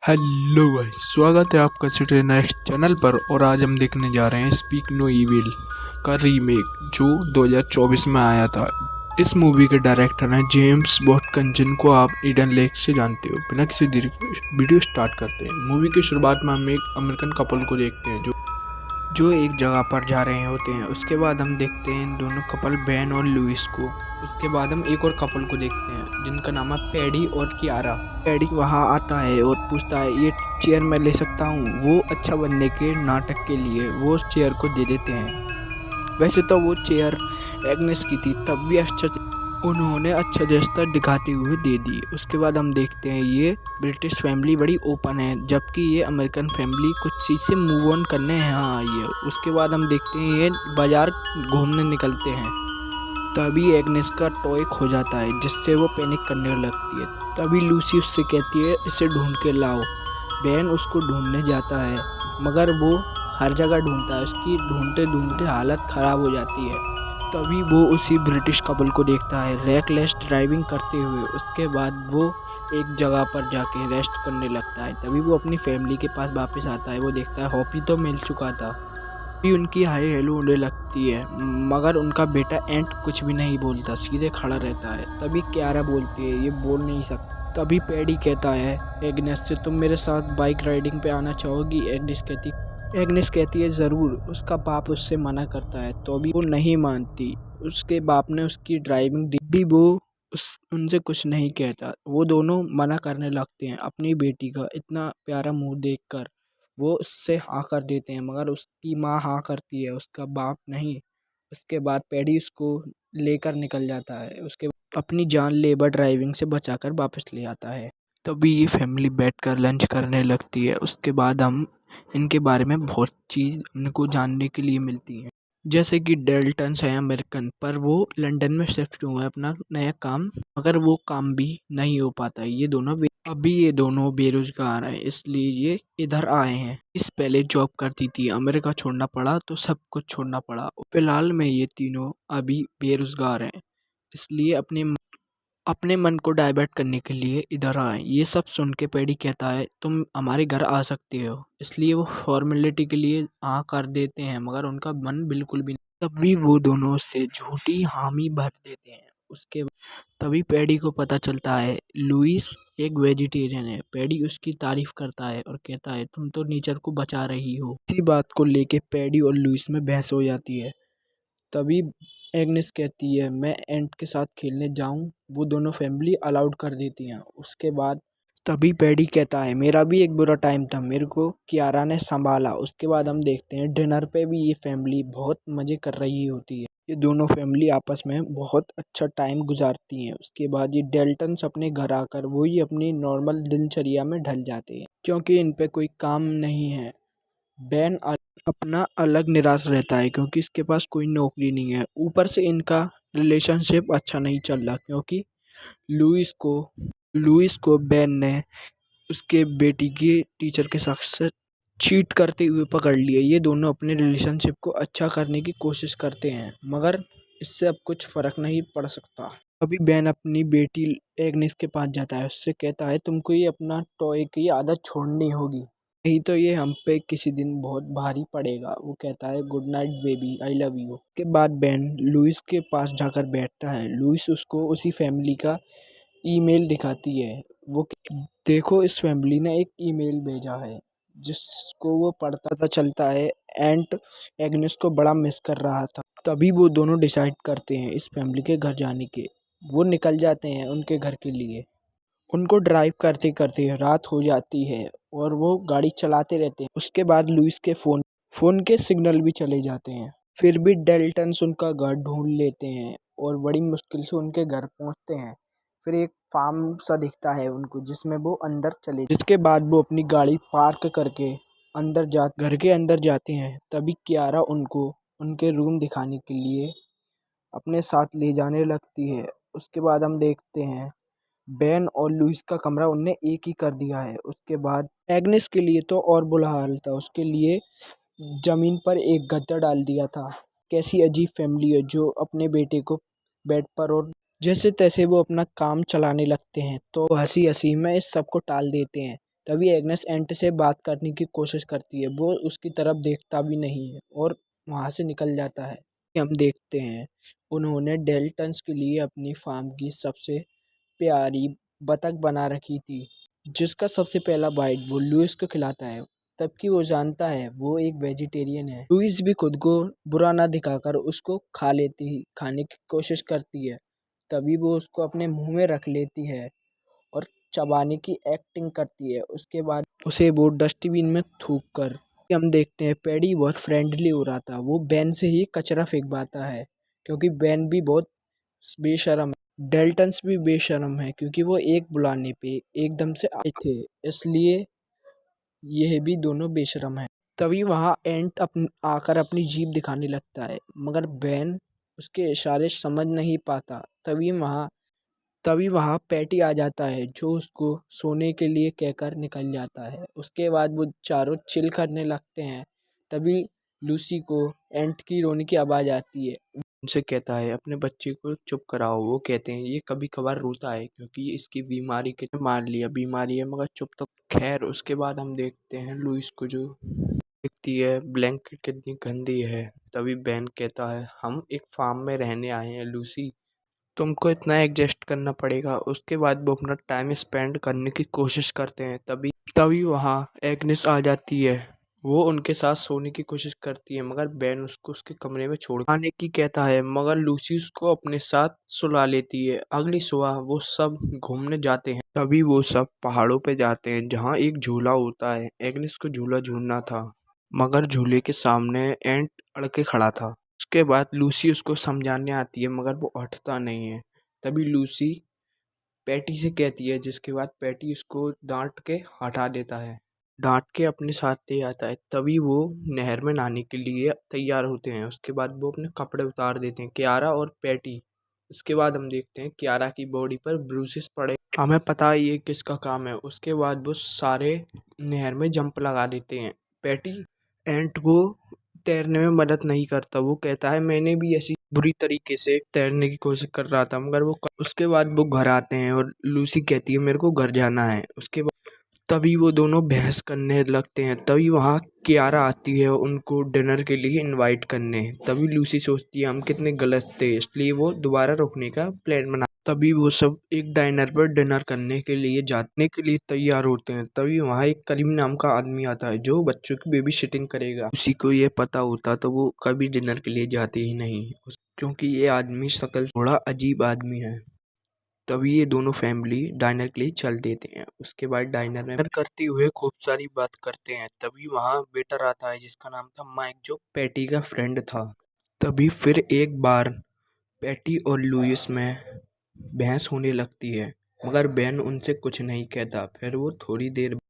Hello भाई, स्वागत है आपका सिटी नेक्स्ट चैनल पर। और आज हम देखने जा रहे हैं स्पीक नो इविल का रीमेक जो 2024 में आया था। इस मूवी के डायरेक्टर हैं जेम्स बॉटकन, जिनको आप ईडन लेक से जानते हो। बिना किसी देरी के वीडियो स्टार्ट करते हैं। मूवी की शुरुआत में हम एक अमेरिकन कपल को देखते हैं जो एक जगह पर जा रहे होते हैं। उसके बाद हम देखते हैं दोनों कपल, बेन और लुइस को। उसके बाद हम एक और कपल को देखते हैं जिनका नाम है पैडी और कियारा। पैडी वहाँ आता है और पूछता है ये चेयर मैं ले सकता हूँ। वो अच्छा बनने के नाटक के लिए वो उस चेयर को दे देते हैं। वैसे तो वो चेयर एग्नेस की थी, तब भी उन्होंने अच्छा जेस्चर दिखाते हुए दे दी। उसके बाद हम देखते हैं ये ब्रिटिश फैमिली बड़ी ओपन है, जबकि ये अमेरिकन फैमिली कुछ चीज़ से मूव ऑन करने यहाँ आई है। उसके बाद हम देखते हैं ये बाजार घूमने निकलते हैं। तभी एग्नेस का टॉय खो जाता है, जिससे वो पैनिक करने लगती है। तभी लूसी उससे कहती है इसे ढूंढ के लाओ। बेन उसको ढूंढने जाता है, मगर वो हर जगह ढूंढता है, उसकी ढूंढते ढूंढते हालत ख़राब हो जाती है। तभी वो उसी ब्रिटिश कपल को देखता है रेकलेस ड्राइविंग करते हुए। उसके बाद वो एक जगह पर जाके रेस्ट करने लगता है। तभी वो अपनी फैमिली के पास वापस आता है। वो देखता है हॉपी तो मिल चुका था। तभी उनकी हाई हेलो होने लगती है, मगर उनका बेटा एंट कुछ भी नहीं बोलता, सीधे खड़ा रहता है। तभी क्यारा बोलती है ये बोल नहीं सकता। तभी पैडी कहता है एग्नेस से तुम मेरे साथ बाइक राइडिंग पे आना चाहोगी। एग्नेस कहती है ज़रूर। उसका बाप उससे मना करता है, तो भी वो नहीं मानती। उसके बाप ने उसकी ड्राइविंग दी भी, वो उनसे कुछ नहीं कहता। वो दोनों मना करने लगते हैं। अपनी बेटी का इतना प्यारा मुंह देखकर वो उससे हाँ कर देते हैं, मगर उसकी माँ हाँ करती है, उसका बाप नहीं। उसके बाद पैडी उसको लेकर निकल जाता है। उसके अपनी जान लेबर ड्राइविंग से बचाकर वापस ले आता है। तभी ये फैमिली बैठकर लंच करने लगती है। उसके बाद हम इनके बारे में बहुत चीज़ उनको जानने के लिए मिलती हैं, जैसे कि डेल्टन्स हैं अमेरिकन, पर वो लंदन में शिफ्ट हुए हैं अपना नया काम, मगर वो काम भी नहीं हो पाता है। ये दोनों बेरोजगार हैं, इसलिए ये इधर आए हैं। इस पहले जॉब करती थी, अमेरिका छोड़ना पड़ा तो सब कुछ छोड़ना पड़ा। फिलहाल में ये तीनों अभी बेरोजगार हैं, इसलिए अपने मन को डाइवर्ट करने के लिए इधर आए। ये सब सुन के पैडी कहता है तुम हमारे घर आ सकते हो। इसलिए वो फॉर्मेलिटी के लिए हाँ कर देते हैं, मगर उनका मन बिल्कुल भी नहीं। तभी वो दोनों से झूठी हामी भर देते हैं। उसके तभी पैडी को पता चलता है लुइस एक वेजिटेरियन है। पैडी उसकी तारीफ करता है और कहता है तुम तो नेचर को बचा रही हो। इसी बात को लेके पैडी और लुइस में बहस हो जाती है। तभी एग्नेस कहती है मैं एंट के साथ खेलने जाऊं। वो दोनों फैमिली अलाउड कर देती हैं। उसके बाद तभी पैडी कहता है मेरा भी एक बुरा टाइम था, मेरे को कियारा ने संभाला। उसके बाद हम देखते हैं डिनर पे भी ये फैमिली बहुत मज़े कर रही होती है। ये दोनों फैमिली आपस में बहुत अच्छा टाइम गुजारती हैं। उसके बाद ये डेल्टन्स अपने घर आकर वही अपनी नॉर्मल दिनचर्या में ढल जाते हैं, क्योंकि इन पे कोई काम नहीं है। बेन अपना अलग निराश रहता है, क्योंकि इसके पास कोई नौकरी नहीं है। ऊपर से इनका रिलेशनशिप अच्छा नहीं चल रहा, क्योंकि लुइस को बेन ने उसके बेटी की टीचर के साथ चीट करते हुए पकड़ लिए। ये दोनों अपने रिलेशनशिप को अच्छा करने की कोशिश करते हैं, मगर इससे अब कुछ फ़र्क नहीं पड़ सकता। अभी बेन अपनी बेटी एग्नेस के पास जाता है, उससे कहता है तुमको ये अपना टॉय की आदत छोड़नी होगी, नहीं तो ये हम पे किसी दिन बहुत भारी पड़ेगा। वो कहता है good night baby, I love you. के बाद बेन लुइस के पास जाकर बैठता है। लुइस उसको उसी फैमिली का ईमेल दिखाती है। देखो इस फैमिली ने एक ईमेल भेजा है, जिसको वो पढ़ता चलता है एंट एग्नेस को बड़ा मिस कर रहा था। तभी वो दोनों डिसाइड करते हैं इस फैमिली के घर जाने के। वो निकल जाते हैं उनके घर के लिए। उनको ड्राइव करते करते रात हो जाती है और वो गाड़ी चलाते रहते हैं। उसके बाद लुइस के फ़ोन के सिग्नल भी चले जाते हैं। फिर भी डेल्टन्स उनका घर ढूंढ लेते हैं और बड़ी मुश्किल से उनके घर पहुंचते हैं। फिर एक फार्म सा दिखता है उनको, जिसमें वो अंदर चले, जिसके बाद वो अपनी गाड़ी पार्क करके घर के अंदर जाते हैं। तभी कियारा उनको उनके रूम दिखाने के लिए अपने साथ ले जाने लगती है। उसके बाद हम देखते हैं बेन और लुइस का कमरा उनने एक ही कर दिया है। उसके बाद एग्नेस के लिए तो और बुरा हाल था, उसके लिए जमीन पर एक गद्दा डाल दिया था। कैसी अजीब फैमिली है जो अपने बेटे को बेड पर और जैसे तैसे वो अपना काम चलाने लगते हैं, तो हंसी हंसी में इस सब को टाल देते हैं। तभी एग्नेस एंट से बात करने की कोशिश करती है, वो उसकी तरफ देखता भी नहीं है और वहाँ से निकल जाता है। हम देखते हैं उन्होंने डेल्टन्स के लिए अपनी फार्म की सबसे प्यारी बतख बना रखी थी, जिसका सबसे पहला बाइट वो लुइस को खिलाता है, तबकि वो जानता है वो एक वेजिटेरियन है। लुइस भी खुद को बुरा ना दिखाकर उसको खाने की कोशिश करती है, तभी वो उसको अपने मुंह में रख लेती है और चबाने की एक्टिंग करती है। उसके बाद उसे वो डस्टबिन में थूक कर हम देखते हैं पैडी बहुत फ्रेंडली हो रहा था, वो बेन से ही कचरा फेंकवाता है क्योंकि बेन भी बहुत बेशरम है। डेल्टन्स भी बेशरम है क्योंकि वो एक बुलाने पे एकदम से आए थे, इसलिए यह भी दोनों बेशरम है। तभी वहाँ एंट आकर अपनी जीभ दिखाने लगता है, मगर बेन उसके इशारे समझ नहीं पाता। तभी वहाँ पैटी आ जाता है जो उसको सोने के लिए कहकर निकल जाता है। उसके बाद वो चारों चिल करने लगते हैं। तभी लूसी को एंट की रोने की आवाज़ आती है। उनसे कहता है अपने बच्चे को चुप कराओ। वो कहते हैं ये कभी कभार रोता है क्योंकि इसकी बीमारी के मार लिया, बीमारी है मगर चुप तो। खैर उसके बाद हम देखते हैं लुइस को जो देखती है ब्लैंकेट कितनी गंदी है। तभी बेन कहता है हम एक फार्म में रहने आए हैं लूसी, तुमको इतना एडजस्ट करना पड़ेगा। उसके बाद वो अपना टाइम स्पेंड करने की कोशिश करते हैं। तभी तभी वहाँ एग्नेस आ जाती है। वो उनके साथ सोने की कोशिश करती है मगर बेन उसको उसके कमरे में छोड़ आने की कहता है, मगर लूसी उसको अपने साथ सुला लेती है। अगली सुबह वो सब घूमने जाते हैं। तभी वो सब पहाड़ों पे जाते हैं जहाँ एक झूला होता है। एग्नेस को झूला झूलना था मगर झूले के सामने एंट अड़ के खड़ा था। उसके बाद लूसी उसको समझाने आती है मगर वो हटता नहीं है। तभी लूसी पैटी से कहती है, जिसके बाद पैटी उसको डांट के हटा देता है, डांट के अपने साथ ले आता है। तभी वो नहर में नहाने के लिए तैयार होते हैं। उसके बाद वो अपने कपड़े उतार देते हैं, कियारा और पैटी। उसके बाद हम देखते हैं कियारा की बॉडी पर ब्रूसेस पड़े, हमें पता है ये किसका काम है। उसके बाद वो सारे नहर में जंप लगा देते हैं। पैटी एंट को तैरने में मदद नहीं करता। वो कहता है मैंने भी ऐसी बुरी तरीके से तैरने की कोशिश कर रहा था मगर उसके बाद वो घर आते हैं और लूसी कहती है मेरे को घर जाना है। उसके बाद तभी वो दोनों बहस करने लगते हैं। तभी वहाँ कियारा आती है उनको डिनर के लिए इनवाइट करने। तभी लूसी सोचती है हम कितने गलत थे, इसलिए वो दोबारा रुकने का प्लान बना। तभी वो सब एक डाइनर पर डिनर करने के लिए जाने के लिए तैयार होते हैं। तभी वहाँ एक करीम नाम का आदमी आता है जो बच्चों की बेबी सिटिंग करेगा। उसी को ये पता होता तो वो कभी डिनर के लिए जाते ही नहीं, क्योंकि ये आदमी शक्ल थोड़ा अजीब आदमी है। तभी ये दोनों फैमिली डाइनर के लिए चल देते हैं। उसके बाद डाइनर में करते हुए खूब सारी बात करते हैं। तभी वहाँ वेटर आता है जिसका नाम था माइक, जो पैटी का फ्रेंड था। तभी फिर एक बार पैटी और लुइस में बहस होने लगती है मगर बेन उनसे कुछ नहीं कहता।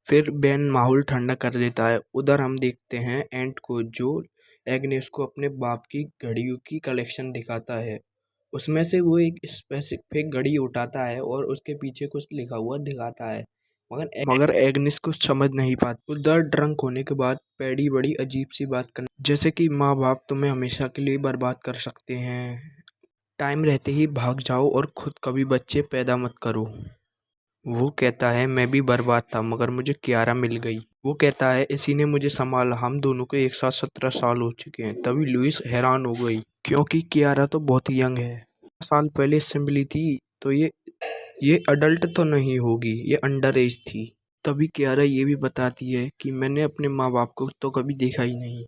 फिर बेन माहौल ठंडा कर देता है। उधर हम देखते हैं एंट को जो एग्नेस को अपने बाप की घड़ियों की कलेक्शन दिखाता है। उसमें से वो एक स्पेसिफिक घड़ी उठाता है और उसके पीछे कुछ लिखा हुआ दिखाता है, मगर एग्नेस कुछ समझ नहीं पाती। उधर ड्रंक होने के बाद पैडी बड़ी अजीब सी बात करने, जैसे कि माँ बाप तुम्हें हमेशा के लिए बर्बाद कर सकते हैं, टाइम रहते ही भाग जाओ और खुद कभी बच्चे पैदा मत करो। वो कहता है मैं भी बर्बाद था मगर मुझे कियारा मिल गई। वो कहता है इसी ने मुझे संभाला, हम दोनों को एक साथ 17 साल हो चुके हैं। तभी लुइस हैरान हो गई क्योंकि कियारा तो बहुत यंग है, साल पहले इससे मिली थी तो ये अडल्ट तो नहीं होगी, ये अंडर एज थी। तभी कियारा ये भी बताती है कि मैंने अपने माँ बाप को तो कभी देखा ही नहीं।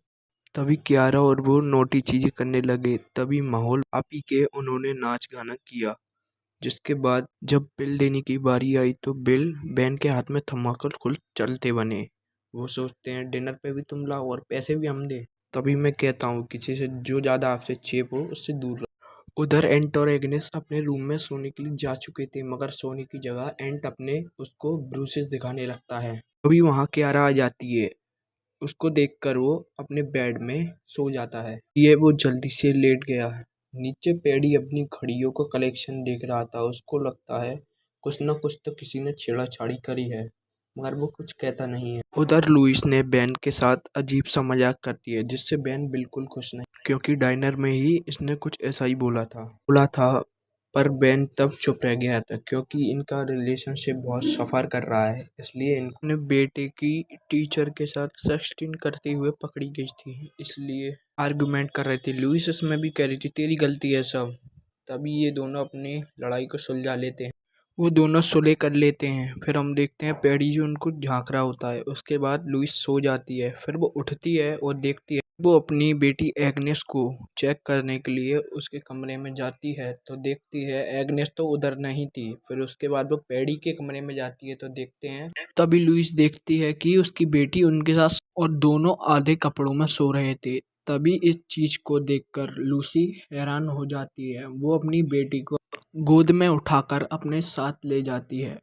तभी कियारा और वो नोटी चीजें करने लगे। तभी माहौल आपी के उन्होंने नाच गाना किया। जिसके बाद जब बिल देने की बारी आई तो बिल बेन के हाथ में थमाकर खुद चलते बने। वो सोचते हैं डिनर पे भी तुम लाओ और पैसे भी हम दे। तभी मैं कहता हूँ किसी से जो ज़्यादा आपसे चेप हो उससे दूर रहो। उधर एंट और एग्नेस अपने रूम में सोने के लिए जा चुके थे मगर सोने की जगह एंट अपने उसको ब्रूसेस दिखाने लगता है। तभी वहाँ कियारा आ जाती है। उसको देखकर वो अपने बेड में सो जाता है। ये वो जल्दी से लेट गया। नीचे पैडी अपनी घड़ियों का कलेक्शन देख रहा था। उसको लगता है कुछ न कुछ तो किसी ने छेड़ाछाड़ी करी है मगर वो कुछ कहता नहीं है। उधर लुइस ने बेन के साथ अजीब सा मजाक करती है जिससे बेन बिल्कुल खुश नहीं, क्योंकि डाइनर में ही इसने कुछ ऐसा ही बोला था पर बेन तब चुप रह गया था क्योंकि इनका रिलेशनशिप बहुत सफ़र कर रहा है, इसलिए इन्होंने बेटे की टीचर के साथ सेक्सटिंग करते हुए पकड़ी गई थी, इसलिए आर्गुमेंट कर रहे थे। लुइस इसमें भी कह रही थी तेरी गलती है सब। तभी ये दोनों अपनी लड़ाई को सुलझा लेते हैं, वो दोनों सुलह कर लेते हैं। फिर हम देखते हैं पैडी जो उनको झांक रहा होता है। उसके बाद लुइस सो जाती है, फिर वो उठती है और देखती है वो अपनी बेटी एग्नेस को चेक करने के लिए उसके कमरे में जाती है, तो देखती है एग्नेस तो उधर नहीं थी। फिर उसके बाद वो पैडी के कमरे में जाती है, तो देखते हैं तभी लुइस देखती है कि उसकी बेटी उनके साथ और दोनों आधे कपड़ों में सो रहे थे। तभी इस चीज को देखकर लूसी हैरान हो जाती है। वो अपनी बेटी को गोद में उठाकर अपने साथ ले जाती है।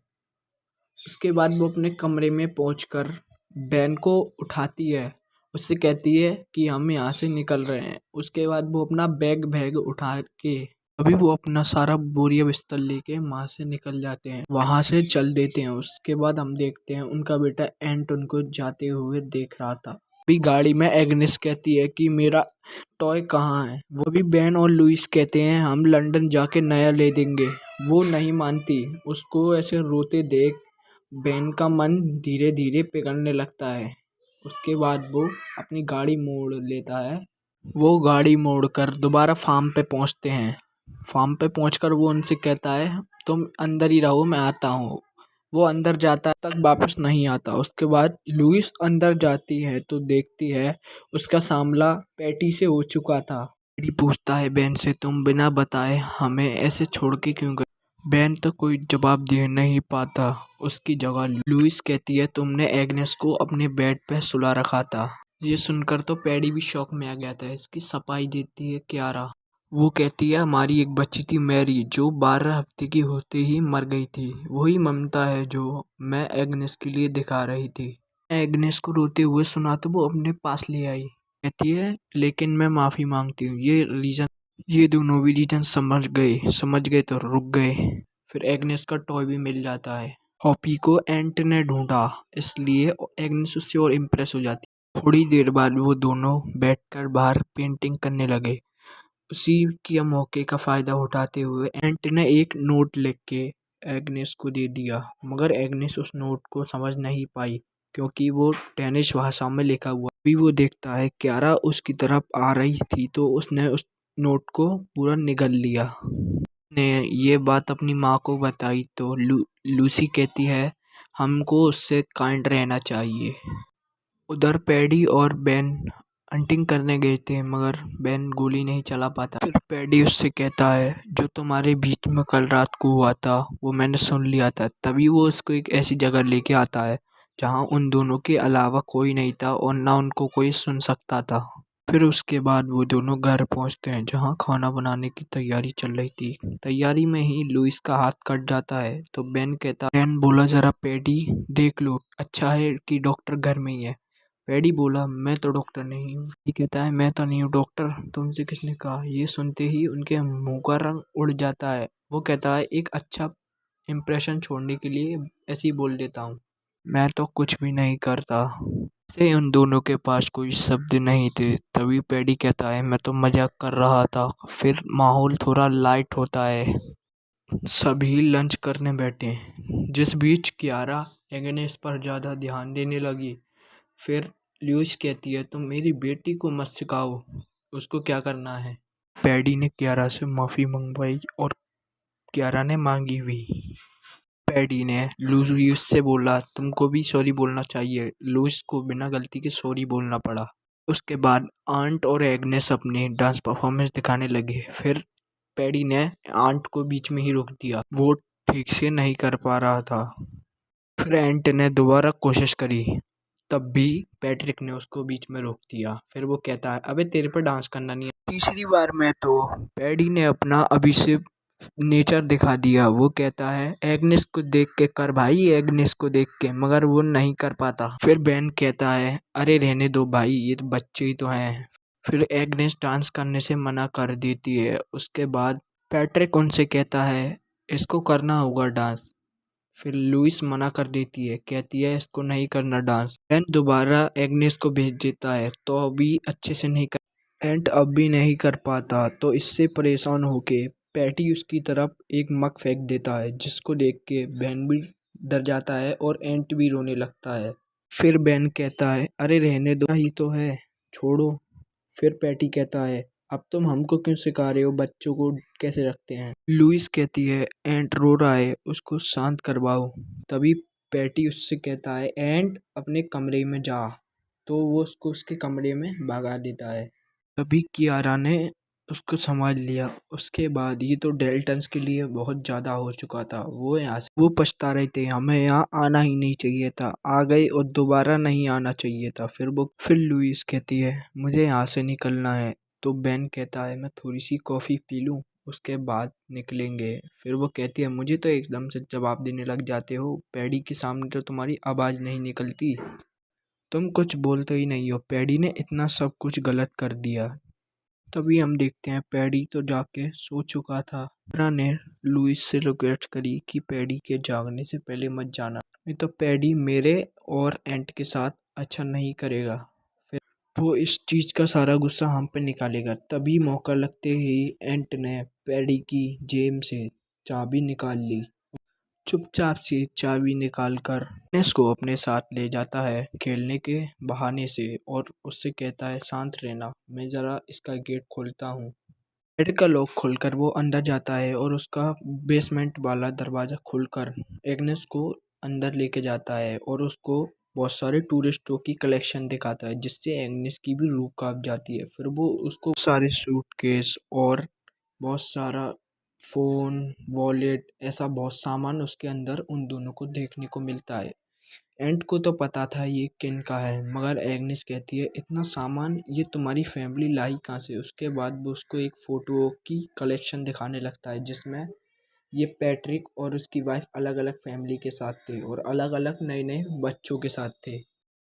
उसके बाद वो अपने कमरे में पहुंचकर बेन को उठाती है, उससे कहती है कि हम यहाँ से निकल रहे हैं। उसके बाद वो अपना बैग उठा के अभी वो अपना सारा बोरिया बिस्तर लेके वहाँ से निकल जाते हैं, वहाँ से चल देते हैं। उसके बाद हम देखते हैं उनका बेटा एंट उनको जाते हुए देख रहा था। अभी गाड़ी में एग्नेस कहती है कि मेरा टॉय कहाँ है। वो भी बेन और लुइस कहते हैं हम लंदन जाके नया ले देंगे। वो नहीं मानती। उसको ऐसे रोते देख बेन का मन धीरे धीरे पिघलने लगता है। उसके बाद वो अपनी गाड़ी मोड़ लेता है। वो गाड़ी मोड़कर दोबारा फार्म पे पहुंचते हैं। फार्म पे पहुंचकर वो उनसे कहता है तुम अंदर ही रहो, मैं आता हूँ। वो अंदर जाता तक वापस नहीं आता। उसके बाद लुइस अंदर जाती है तो देखती है उसका सामना पैटी से हो चुका था। पैटी पूछता है बेन से तुम बिना बताए हमें ऐसे छोड़ के क्यों गए। बेन तो कोई जवाब दे नहीं पाता। उसकी जगह लुइस कहती है तुमने एग्नेस को अपने बेड पे सुला रखा था। ये सुनकर तो पैडी भी शॉक में आ गया था। इसकी सफाई देती है क्यारा। वो कहती है हमारी एक बच्ची थी मैरी जो 12 हफ्ते की होते ही मर गई थी। वही ममता है जो मैं एग्नेस के लिए दिखा रही थी। एग्नेस को रोते हुए सुना तो वो अपने पास ले आई। कहती है लेकिन मैं माफ़ी मांगती हूँ। ये दोनों भी रीजन समझ गए तो रुक गए। फिर एग्नेस का टॉय भी मिल जाता है। हॉपी को एंट ने ढूंढा, इसलिए एग्नेस उससे और इम्प्रेस हो जाती। थोड़ी देर बाद वो दोनों बैठकर बाहर पेंटिंग करने लगे। उसी के मौके का फ़ायदा उठाते हुए एंट ने एक नोट लिख के एग्नेस को दे दिया, मगर एग्नेस उस नोट को समझ नहीं पाई क्योंकि वो डेनिश भाषा में लिखा हुआ। अभी वो देखता है क्यारा उसकी तरफ आ रही थी तो उसने उस नोट को पूरा निगल लिया। ने ये बात अपनी माँ को बताई तो लूसी कहती है हमको उससे काइंड रहना चाहिए। उधर पैडी और बेन हंटिंग करने गए थे मगर बेन गोली नहीं चला पाता। फिर पैडी उससे कहता है जो तुम्हारे बीच में कल रात को हुआ था वो मैंने सुन लिया था। तभी वो उसको एक ऐसी जगह लेके आता है जहाँ उन दोनों के अलावा कोई नहीं था और ना उनको कोई सुन सकता था। फिर उसके बाद वो दोनों घर पहुंचते हैं जहाँ खाना बनाने की तैयारी चल रही थी। तैयारी में ही लुइस का हाथ कट जाता है तो बेन बोला जरा पैडी देख लो, अच्छा है कि डॉक्टर घर में ही है। पैडी बोला मैं तो डॉक्टर नहीं हूँ। ये कहता है मैं तो नहीं हूँ डॉक्टर, तुमसे किसने कहा। ये सुनते ही उनके मुंह का रंग उड़ जाता है। वो कहता है एक अच्छा इम्प्रेशन छोड़ने के लिए ऐसे ही बोल देता हूँ, मैं तो कुछ भी नहीं करता। से उन दोनों के पास कोई शब्द नहीं थे। तभी पैडी कहता है मैं तो मजाक कर रहा था। फिर माहौल थोड़ा लाइट होता है। सभी लंच करने बैठे जिस बीच क्यारा एग्नेस पर ज़्यादा ध्यान देने लगी। फिर लुइस कहती है तुम मेरी बेटी को मत सिखाओ उसको क्या करना है। पैडी ने क्यारा से माफ़ी मंगवाई और क्यारा ने मांगी भी। पैडी ने लुइस से बोला तुमको भी सॉरी बोलना चाहिए। लुइस को बिना गलती के सॉरी बोलना पड़ा। उसके बाद आंट और एग्नेस अपनी डांस परफॉर्मेंस दिखाने लगे। फिर पैडी ने आंट को बीच में ही रोक दिया, वो ठीक से नहीं कर पा रहा था। फिर एंट ने दोबारा कोशिश करी, तब भी पैट्रिक ने उसको बीच में रोक दिया। फिर वो कहता है अबे तेरे पे डांस करना नहीं है। तीसरी बार में तो पैडी ने अपना अभी से नेचर दिखा दिया। वो कहता है एग्नेस को देख के कर भाई, एग्नेस को देख के, मगर वो नहीं कर पाता। फिर बेन कहता है अरे रहने दो भाई, ये तो बच्चे ही तो हैं। फिर एग्नेस डांस करने से मना कर देती है। उसके बाद पैट्रिक उनसे कहता है इसको करना होगा डांस। फिर लुइस मना कर देती है, कहती है इसको नहीं करना डांस। एंड दोबारा एग्नेस को भेज देता है तो अभी अच्छे से नहीं कर एंड अब भी नहीं कर पाता तो इससे परेशान होके पैटी उसकी तरफ एक मग फेंक देता है, जिसको देख के बेन भी डर जाता है और एंट भी रोने लगता है। फिर बेन कहता है, अरे रहने दो ही तो है, छोड़ो। फिर पैटी कहता है, अब तुम हमको क्यों सिखा रहे हो बच्चों को कैसे रखते हैं। लुइस कहती है, एंट रो रहा है, उसको शांत करवाओ। तभी पैटी उससे कहता है, एंट अपने कमरे में जा। तो वो उसको उसके कमरे में भगा देता है। तभी कियारा ने उसको संभाल लिया। उसके बाद ये तो डेल्टन्स के लिए बहुत ज़्यादा हो चुका था। वो पछता रहे थे, हमें यहाँ आना ही नहीं चाहिए था, आ गए और दोबारा नहीं आना चाहिए था। फिर लुइस कहती है, मुझे यहाँ से निकलना है। तो बेन कहता है, मैं थोड़ी सी कॉफ़ी पी लूँ, उसके बाद निकलेंगे। फिर वो कहती है, मुझे तो एकदम से जवाब देने लग जाते हो, पैडी के सामने तो तुम्हारी आवाज़ नहीं निकलती, तुम कुछ बोलते ही नहीं हो, पैडी ने इतना सब कुछ गलत कर दिया। तभी हम देखते हैं पैडी तो जाके सो चुका था। कियारा ने लुइस से रिक्वेस्ट करी कि पैडी के जागने से पहले मत जाना, नहीं तो पैडी मेरे और एंट के साथ अच्छा नहीं करेगा। फिर वो इस चीज़ का सारा गुस्सा हम पे निकालेगा। तभी मौका लगते ही एंट ने पैडी की जेब से चाबी निकाल ली। चुपचाप से चाबी निकालकर एग्नेस को अपने साथ ले जाता है खेलने के बहाने से और उससे कहता है, शांत रहना, मैं ज़रा इसका गेट खोलता हूँ। गेट का लॉक खोलकर वो अंदर जाता है और उसका बेसमेंट वाला दरवाज़ा खोलकर एग्नेस को अंदर लेके जाता है और उसको बहुत सारे टूरिस्टों की कलेक्शन दिखाता है, जिससे एग्नेस की भी रूह कांप जाती है। फिर वो उसको सारे सूटकेस और बहुत सारा फ़ोन, वॉलेट, ऐसा बहुत सामान उसके अंदर उन दोनों को देखने को मिलता है। एंट को तो पता था ये किन का है, मगर एग्नेस कहती है, इतना सामान ये तुम्हारी फैमिली लाई कहाँ से। उसके बाद वो उसको एक फ़ोटो की कलेक्शन दिखाने लगता है, जिसमें ये पैट्रिक और उसकी वाइफ अलग अलग फैमिली के साथ थे और अलग अलग नए नए बच्चों के साथ थे।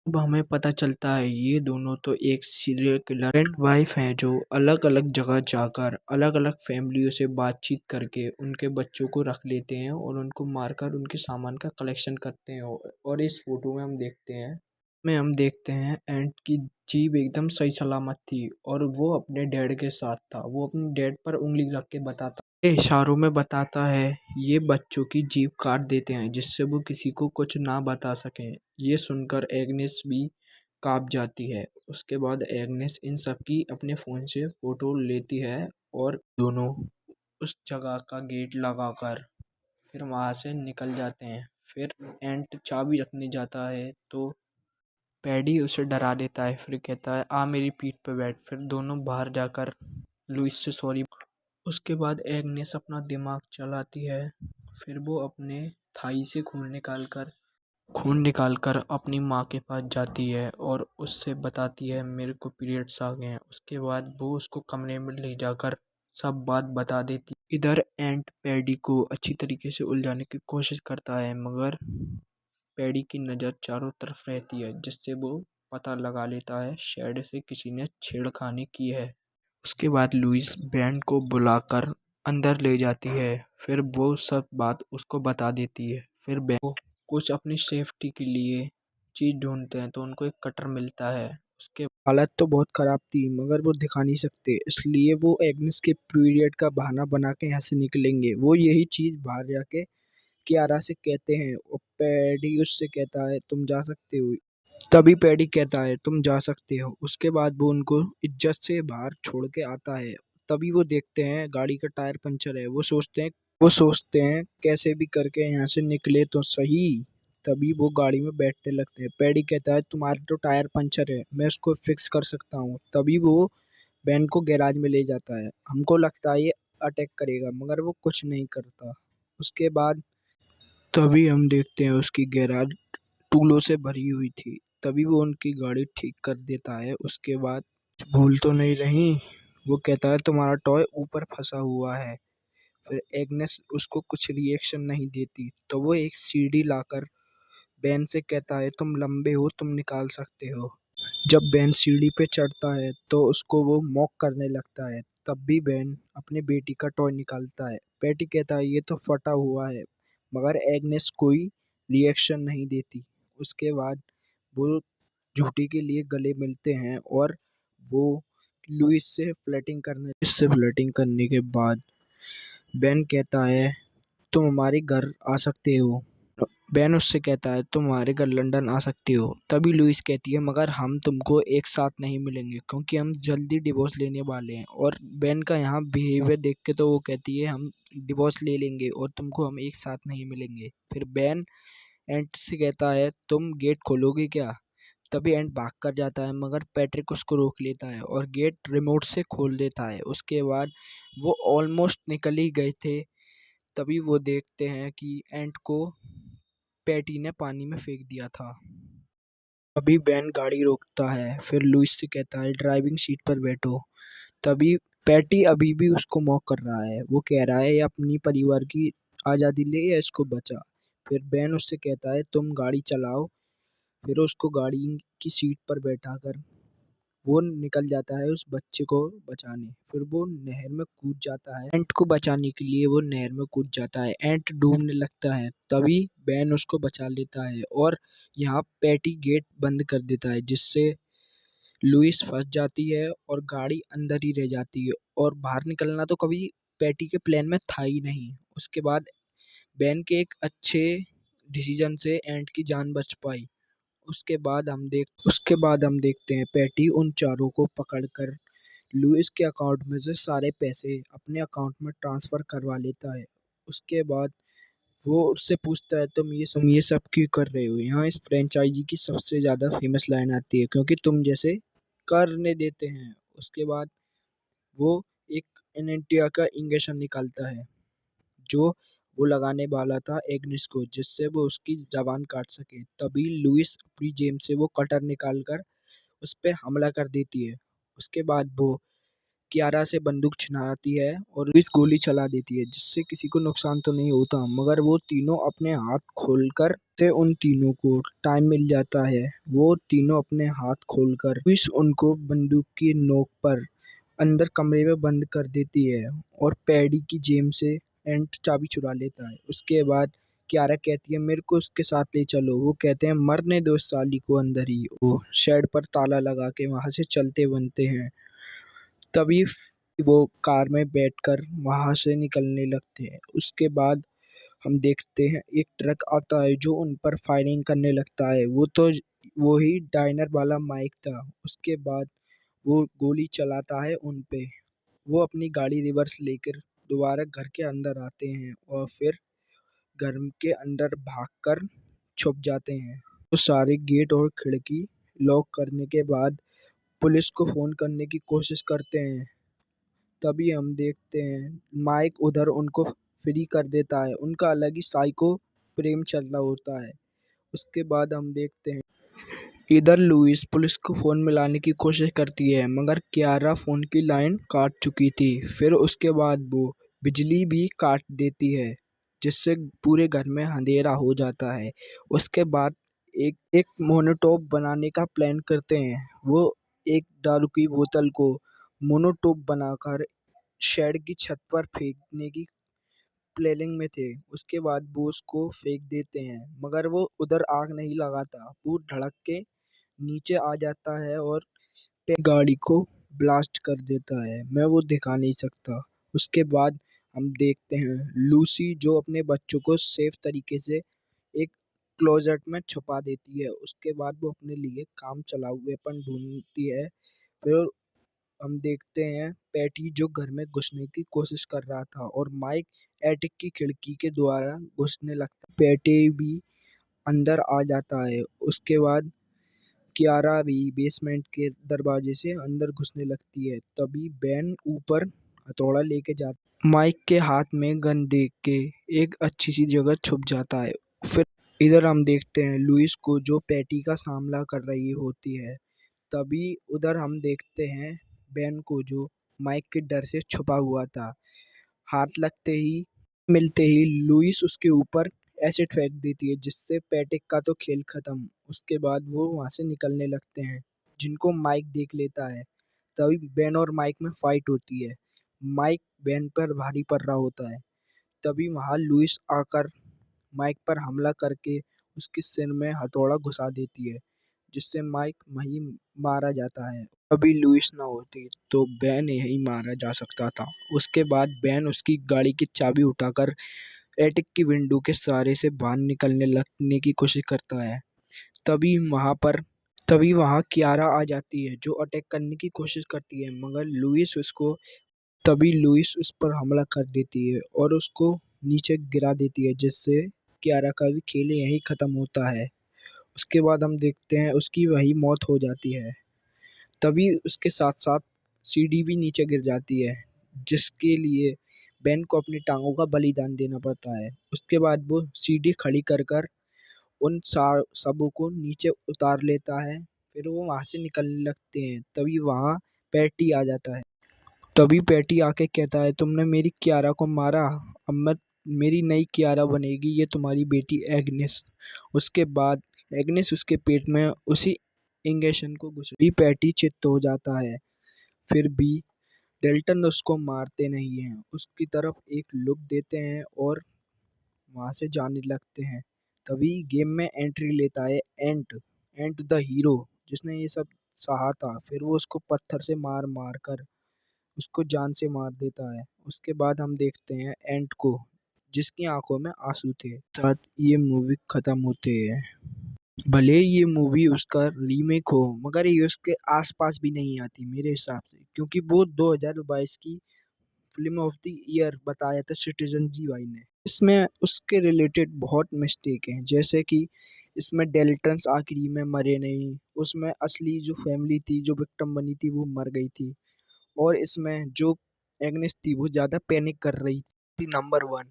अब हमें पता चलता है ये दोनों तो एक सीरियल किलर एंड वाइफ हैं, जो अलग अलग जगह जाकर अलग अलग फैमिलियों से बातचीत करके उनके बच्चों को रख लेते हैं और उनको मारकर उनके सामान का कलेक्शन करते हैं। और इस फोटो में हम देखते हैं एंट की जीभ एकदम सही सलामत थी और वो अपने डैड के साथ था। वो अपने डैड पर उंगली रख के बताता इशारों में बताता है, ये बच्चों की जीभ काट देते हैं जिससे वो किसी को कुछ ना बता सकें। ये सुनकर एग्नेस भी काँप जाती है। उसके बाद एग्नेस इन सब की अपने फ़ोन से फ़ोटो लेती है और दोनों उस जगह का गेट लगाकर फिर वहाँ से निकल जाते हैं। फिर एंट चाबी रखने जाता है तो पैडी उसे डरा देता है। फिर कहता है, आ मेरी पीठ पे बैठ। फिर दोनों बाहर जाकर लुइस से सॉरी। उसके बाद एग्नेस अपना दिमाग चलाती है। फिर वो अपने थाई से खून निकालकर अपनी माँ के पास जाती है और उससे बताती है, मेरे को पीरियड्स आ गए हैं। उसके बाद वो उसको कमरे में ले जाकर सब बात बता देती। इधर एंट पैडी को अच्छी तरीके से उलझाने की कोशिश करता है, मगर पैडी की नज़र चारों तरफ रहती है, जिससे वो पता लगा लेता है शायद से किसी ने छेड़खानी की है। उसके बाद लुइस बैंड को बुलाकर अंदर ले जाती है। फिर वो सब बात उसको बता देती है। फिर बैंड को कुछ अपनी सेफ्टी के लिए चीज़ ढूंढते हैं तो उनको एक कटर मिलता है। उसके हालत तो बहुत ख़राब थी, मगर वो दिखा नहीं सकते, इसलिए वो एग्नेस के पीरियड का बहाना बना के यहाँ से निकलेंगे। वो यही चीज़ बाहर जाके कियारा से कहते हैं और पैडी उससे कहता है, तुम जा सकते हो। तभी पैडी कहता है, तुम जा सकते हो। उसके बाद वो उनको इज्जत से बाहर छोड़ के आता है। तभी वो देखते हैं गाड़ी का टायर पंचर है। वो सोचते हैं कैसे भी करके यहाँ से निकले तो सही। तभी वो गाड़ी में बैठने लगते हैं। पैडी कहता है, तुम्हारे तो टायर पंचर है, मैं उसको फिक्स कर सकता हूँ। तभी वो बैन को गैराज में ले जाता है। हमको लगता है ये अटैक करेगा, मगर वो कुछ नहीं करता। उसके बाद तभी हम देखते हैं उसकी गैराज टूलों से भरी हुई थी। तभी वो उनकी गाड़ी ठीक कर देता है। उसके बाद भूल तो नहीं रही, वो कहता है, तुम्हारा टॉय ऊपर फंसा हुआ है। फिर एग्नेस उसको कुछ रिएक्शन नहीं देती, तो वो एक सीढ़ी लाकर बेन से कहता है, तुम लंबे हो, तुम निकाल सकते हो। जब बेन सीढ़ी पे चढ़ता है तो उसको वो मॉक करने लगता है। तब भी बेन अपने बेटी का टॉय निकालता है। पैटी कहता है, ये तो फटा हुआ है, मगर एग्नेस कोई रिएक्शन नहीं देती। उसके बाद वो झूठी के लिए गले मिलते हैं और वो लुइस से फ्लर्टिंग करने के बाद बेन कहता है तुम हमारे घर आ सकते हो। बेन उससे कहता है तुम हमारे घर लंदन आ सकते हो। तभी लुइस कहती है मगर हम तुमको एक साथ नहीं मिलेंगे क्योंकि हम जल्दी डिवोर्स लेने वाले हैं। और बेन का यहाँ बिहेवियर देख के तो वो कहती है हम डिवोर्स ले लेंगे और तुमको हम एक साथ नहीं मिलेंगे। फिर बेन एंट से कहता है तुम गेट खोलोगे क्या। तभी एंट भाग कर जाता है मगर पैट्रिक उसको रोक लेता है और गेट रिमोट से खोल देता है। उसके बाद वो ऑलमोस्ट निकल ही गए थे, तभी वो देखते हैं कि एंट को पैटी ने पानी में फेंक दिया था। तभी बेन गाड़ी रोकता है, फिर लुइस से कहता है ड्राइविंग सीट पर बैठो। तभी पैटी अभी भी उसको मॉक कर रहा है, वो कह रहा है ये अपनी परिवार की आज़ादी ले या इसको बचा। फिर बेन उससे कहता है तुम गाड़ी चलाओ। फिर उसको गाड़ी की सीट पर बैठाकर वो निकल जाता है उस बच्चे को बचाने। फिर वो नहर में कूद जाता है, एंट को बचाने के लिए वो नहर में कूद जाता है। एंट डूबने लगता है, तभी बेन उसको बचा लेता है और यहाँ पैटी गेट बंद कर देता है जिससे लुइस फंस जाती है और गाड़ी अंदर ही रह जाती है। और बाहर निकलना तो कभी पैटी के प्लान में था ही नहीं। उसके बाद बेन के एक अच्छे डिसीजन से एंट की जान बच पाई। उसके बाद हम देखते हैं पैटी उन चारों को पकड़कर लुइस के अकाउंट में से सारे पैसे अपने अकाउंट में ट्रांसफर करवा लेता है। उसके बाद वो उससे पूछता है तुम ये सब क्यों कर रहे हो। यहाँ इस फ्रेंचाइजी की सबसे ज़्यादा फेमस लाइन आती है क्योंकि तुम जैसे करने देते हैं। उसके बाद वो एक एनेंटिया का इंजेक्शन निकालता है जो वो लगाने वाला था एग्निस को, जिससे वो उसकी जबान काट सके। तभी लुइस अपनी जेब से वो कटर निकालकर उस पे हमला कर देती है। उसके बाद वो कियारा से बंदूक छिनाती है और लुइस गोली चला देती है जिससे किसी को नुकसान तो नहीं होता मगर वो तीनों अपने हाथ खोलकर से उन तीनों को टाइम मिल जाता है। वो तीनों अपने हाथ खोलकर लुइस उनको बंदूक की नोक पर अंदर कमरे में बंद कर देती है और पैडी की जेब से एंट चाबी चुरा लेता है। उसके बाद कियारा कहती है मेरे को उसके साथ ले चलो। वो कहते हैं मरने दो इस साली को अंदर ही। वो शेड पर ताला लगा के वहां से चलते बनते हैं। तभी वो कार में बैठकर वहां से निकलने लगते हैं। उसके बाद हम देखते हैं एक ट्रक आता है जो उन पर फायरिंग करने लगता है। वो ही डाइनर वाला माइक था। उसके बाद वो गोली चलाता है उन पे। वो अपनी गाड़ी रिवर्स लेकर दोबारा घर के अंदर आते हैं और फिर घर के अंदर भागकर छुप जाते हैं। तो सारे गेट और खिड़की लॉक करने के बाद पुलिस को फोन करने की कोशिश करते हैं। तभी हम देखते हैं माइक उधर उनको फ्री कर देता है। उनका अलग ही साइको प्रेम चल रहा होता है। उसके बाद हम देखते हैं इधर लुइस पुलिस को फोन मिलाने की कोशिश करती है मगर कियारा फोन की लाइन काट चुकी थी। फिर उसके बाद वो बिजली भी काट देती है जिससे पूरे घर में अंधेरा हो जाता है। उसके बाद एक एक मोनोटोप बनाने का प्लान करते हैं। वो एक दारू की बोतल को मोनोटोप बनाकर शेड की छत पर फेंकने की प्लेनिंग में थे। उसके बाद वो उसको फेंक देते हैं मगर वो उधर आग नहीं लगाता, वो धड़क के नीचे आ जाता है और गाड़ी को ब्लास्ट कर देता है। मैं वो दिखा नहीं सकता। उसके बाद हम देखते हैं लूसी जो अपने बच्चों को सेफ तरीके से एक क्लोजेट में छुपा देती है। उसके बाद वो अपने लिए काम चलाऊ वेपन ढूंढती है। फिर हम देखते हैं पैटी जो घर में घुसने की कोशिश कर रहा था और माइक एटिक की खिड़की के द्वारा घुसने लगता है। पैटी भी अंदर आ जाता है। उसके बाद कियारा भी बेसमेंट के दरवाजे से अंदर घुसने लगती है। तभी बेन ऊपर हथौड़ा लेके जाता माइक के हाथ में गन देख के एक अच्छी सी जगह छुप जाता है। फिर इधर हम देखते हैं लुइस को जो पैटी का सामना कर रही होती है। तभी उधर हम देखते हैं बेन को जो माइक के डर से छुपा हुआ था। हाथ मिलते ही लुइस उसके ऊपर एसिड फेंक देती है जिससे पैटिक का तो खेल खत्म। उसके बाद वो वहां से निकलने लगते हैं जिनको माइक देख लेता है। तभी बेन और माइक में फाइट होती है। माइक बेन पर भारी पड़ रहा होता है। तभी वहां लुइस आकर माइक पर हमला करके उसके सिर में हथौड़ा घुसा देती है। जिससे माइक वहीं मारा जाता है। अभी लुइस ना होती तो बेन यहीं मारा जा सकता था। उसके बाद बेन उसकी गाड़ी की चाबी उठाकर एटिक की विंडो के सहारे से बाहर निकलने लगने की कोशिश करता है। तभी वहां पर तभी वहां कियारा आ जाती है जो अटैक करने की कोशिश करती है, मगर लुइस उस पर हमला कर देती है और उसको नीचे गिरा देती है, जिससे कियारा का भी खेल यहीं खत्म होता है। उसके बाद हम देखते हैं उसकी वही मौत हो जाती है। तभी उसके साथ साथ सीडी भी नीचे गिर जाती है, जिसके लिए बेन को अपनी टांगों का बलिदान देना पड़ता है। उसके बाद वो सीडी खड़ी कर कर उन सबों को नीचे उतार लेता है। फिर वो वहां से निकलने लगते हैं। तभी वहां पैटी आ जाता है। तभी पैटी आके कहता है, तुमने मेरी कियारा को मारा, अब मैं मेरी नई कियारा बनेगी, ये तुम्हारी बेटी एग्नेस। उसके बाद एग्नेस उसके पेट में उसी इंजेक्शन को घुस भी पैटी चित्त हो जाता है। फिर भी डेल्टन उसको मारते नहीं हैं, उसकी तरफ एक लुक देते हैं और वहां से जाने लगते हैं। तभी गेम में एंट्री लेता है एंट द हीरो, जिसने ये सब सहा था। फिर वो उसको पत्थर से मार मार कर उसको जान से मार देता है। उसके बाद हम देखते हैं एंट को, जिसकी आंखों में आंसू थे। साथ ये मूवी खत्म होते है। भले ये मूवी उसका रीमेक हो, मगर ये उसके आसपास भी नहीं आती मेरे हिसाब से, क्योंकि वो 2022 की फिल्म ऑफ द ईयर बताया था सिटीजन जी वाई ने। इसमें उसके रिलेटेड बहुत मिस्टेक हैं, जैसे कि इसमें डेल्टन्स आखिरी में मरे नहीं, उसमें असली जो फैमिली थी, जो विक्टिम बनी थी, वो मर गई थी। और इसमें जो एग्नेस थी वो ज्यादा पैनिक कर रही थी। नंबर वन,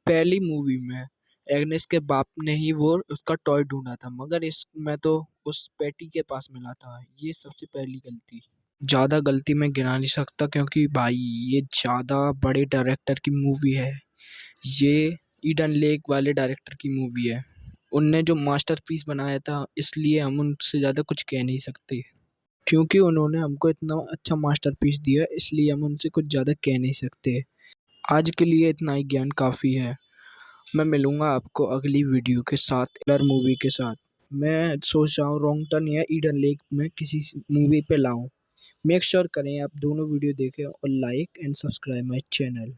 पहली मूवी में एग्नेस के बाप ने ही वो उसका टॉय ढूंढा था, मगर इसमें तो उस पैटी के पास मिला था। ये सबसे पहली गलती। ज्यादा गलती मैं गिना नहीं सकता, क्योंकि भाई ये ज्यादा बड़े डायरेक्टर की मूवी है। ये ईडन लेक वाले डायरेक्टर की मूवी है। उनने जो मास्टरपीस बनाया था, इसलिए हम उनसे ज्यादा कुछ कह नहीं सकते, क्योंकि उन्होंने हमको इतना अच्छा मास्टरपीस दिया, इसलिए हम उनसे कुछ ज़्यादा कह नहीं सकते। आज के लिए इतना ही ज्ञान काफ़ी है। मैं मिलूंगा आपको अगली वीडियो के साथ, किलर मूवी के साथ। मैं सोच रहा हूँ रॉन्ग टर्न या ईडन लेक में किसी मूवी पे लाऊं। मेक श्योर करें आप दोनों वीडियो देखें और like and subscribe my channel.